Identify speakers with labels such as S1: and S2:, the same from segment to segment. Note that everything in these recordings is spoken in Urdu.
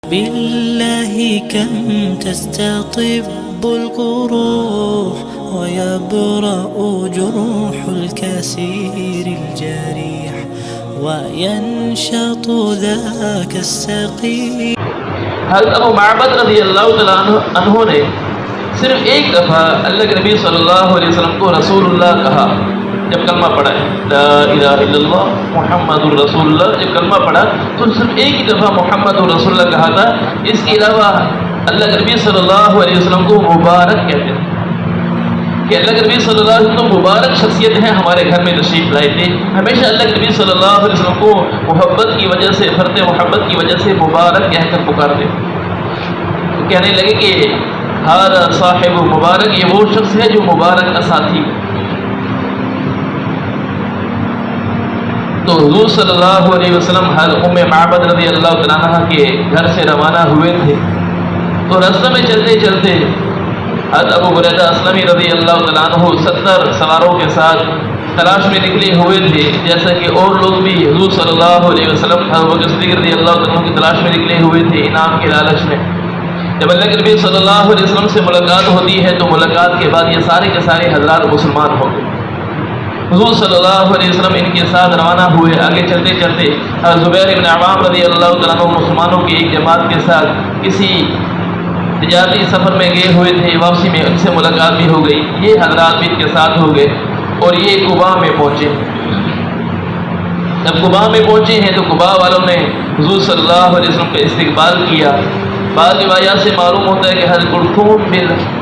S1: بالله كم تستطب القروح ويبرأ جروح الكسير الجريح وينشط ذاك السقيم.
S2: حضرت ابو معبد رضی اللہ تعالیٰ عنہ نے صرف ایک دفعہ اللہ کے نبی صلی اللہ علیہ وسلم کو رسول اللہ کہا جب کلمہ پڑھا ہے، لا الہ الا اللہ محمد الرسول اللہ، جب کلمہ پڑھا تو صرف ایک ہی دفعہ محمد الرسول اللہ کہا تھا. اس کے علاوہ اللہ کے نبی صلی اللہ علیہ وسلم کو مبارک کہتے ہیں کہ اللہ کے نبی صلی اللہ علیہ وسلم مبارک شخصیت ہیں، ہمارے گھر میں تشریف لائے تھے. ہمیشہ اللہ کے نبی صلی اللہ علیہ وسلم کو محبت کی وجہ سے، فرط محبت کی وجہ سے مبارک کہہ کر پکارتے. کہنے لگے کہ ہر صاحب مبارک، یہ وہ شخص ہے جو مبارک کا ساتھی. تو حضور صلی اللہ علیہ وسلم ام معبد رضی اللہ تعالیٰ عنہ کے گھر سے روانہ ہوئے تھے. تو راستے میں چلتے چلتے حضرت ابو بریدہ اسلمی رضی اللہ تعالیٰ عنہ 70 سواروں کے ساتھ تلاش میں نکلے ہوئے تھے، جیسا کہ اور لوگ بھی حضور صلی اللہ علیہ وسلم حضرت بکر صدیق رضی اللہ تعالیٰ عنہ کی تلاش میں نکلے ہوئے تھے انعام کے لالچ میں. جب اللہ کے نبی صلی اللہ علیہ وسلم سے ملاقات ہوتی ہے تو ملاقات کے بعد یہ سارے کے سارے حضرات مسلمان ہو گئے. حضور صلی اللہ علیہ وسلم ان کے ساتھ روانہ ہوئے. آگے چلتے چلتے زبیر بن عوام رضی اللہ تعالیٰ عنہ مسلمانوں کی ایک جماعت کے ساتھ کسی تجارتی سفر میں گئے ہوئے تھے، واپسی میں ان سے ملاقات بھی ہو گئی. یہ حضرات بھی ان کے ساتھ ہو گئے اور یہ قباء میں پہنچے. جب قباء میں پہنچے ہیں تو قباء والوں نے حضور صلی اللہ علیہ وسلم کا استقبال کیا. بعض روایات سے معلوم ہوتا ہے کہ حضرت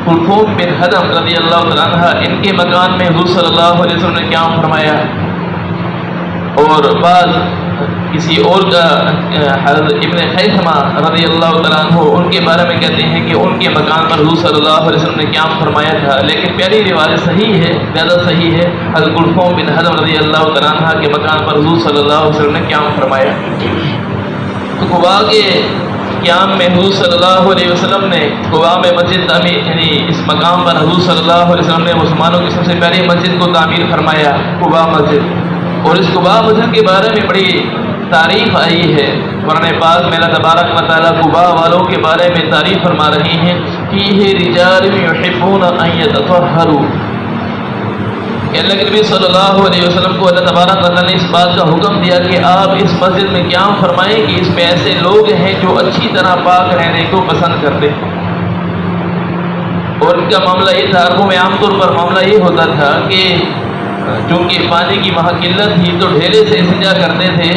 S2: کلثوم بن حدم رضی اللہ تعالیٰ عنہ ان کے مکان میں حضور صلی اللہ علیہ وسلم نے قیام فرمایا، اور بعض کسی اور کا حضرت ابن خیثمہ رضی اللہ تعالیٰ عنہ ان کے بارے میں کہتے ہیں کہ ان کے مکان پر حضور صلی اللہ علیہ وسلم نے قیام فرمایا تھا. لیکن پہلی روایت صحیح ہے، زیادہ صحیح ہے، حضرت کلثوم بن حدم رضی اللہ تعالیٰ عنہ کے مکان پر حضور صلی اللہ علیہ وسلم نے قیام فرمایا. تو قباء کے قیام میں حضور صلی اللہ علیہ وسلم نے قباء میں مسجد تعمیر، یعنی اس مقام پر حضور صلی اللہ علیہ وسلم نے مسلمانوں کی سب سے پہلی مسجد کو تعمیر فرمایا، قباء مسجد. اور اس قباء مسجد کے بارے میں بڑی تعریف آئی ہے. قرآن پاک میں اللہ تبارک و تعالیٰ قباء والوں کے بارے میں تعریف فرما رہی ہیں فیہ رجال یحبون ان یتطہروا. کہ اللہ کے نبی صلی اللہ علیہ وسلم کو اللہ تبارک و تعالیٰ نے اس بات کا حکم دیا کہ آپ اس مسجد میں قیام فرمائیں کہ اس میں ایسے لوگ ہیں جو اچھی طرح پاک رہنے کو پسند کرتے ہیں. اور ان کا معاملہ یہ تھا، عربوں میں عام طور پر معاملہ یہ ہوتا تھا کہ چونکہ پانی کی وہاں قلت تھی تو ڈھیلے سے استنجا کرتے تھے.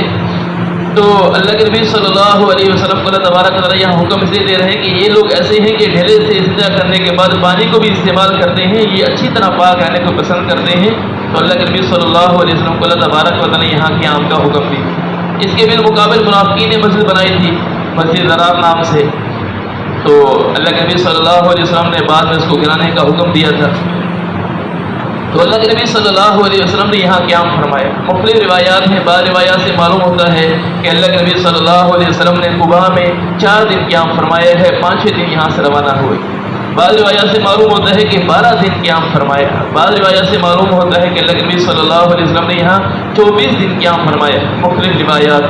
S2: تو اللہ کے نبی صلی اللہ علیہ وسلم کو اللہ تبارک و تعالیٰ یہاں حکم اس لیے دے رہے ہیں کہ یہ لوگ ایسے ہیں کہ ڈھیلے سے استنجا کرنے کے بعد پانی کو بھی استعمال کرتے ہیں، یہ اچھی طرح پاک رہنے کو پسند کرتے ہیں. تو اللہ کے نبی صلی اللہ علیہ وسلم کو اللہ تبارک و تعالیٰ یہاں قیام کا حکم دی. اس کے بالمقابل منافقین نے مسجد بنائی تھی مسجد ضرار نام سے. تو اللہ کے نبی صلی اللہ علیہ وسلم نے بعد میں اس کو گرانے کا حکم دیا تھا. تو اللہ کے نبی صلی اللہ علیہ وسلم نے یہاں قیام فرمایا. مختلف روایات ہیں، بعض روایات سے معلوم ہوتا ہے کہ اللہ کے نبی صلی اللہ علیہ وسلم نے قباء میں 4 دن قیام فرمایا ہے، 5 دن یہاں سے روانہ ہوئے. بعض روایات سے معلوم ہوتا ہے کہ 12 دن قیام فرمایا. بعض روایات سے معلوم ہوتا ہے کہ اللہ کے نبی صلی اللہ علیہ وسلم نے یہاں 24 دن قیام فرمایا. مختلف روایات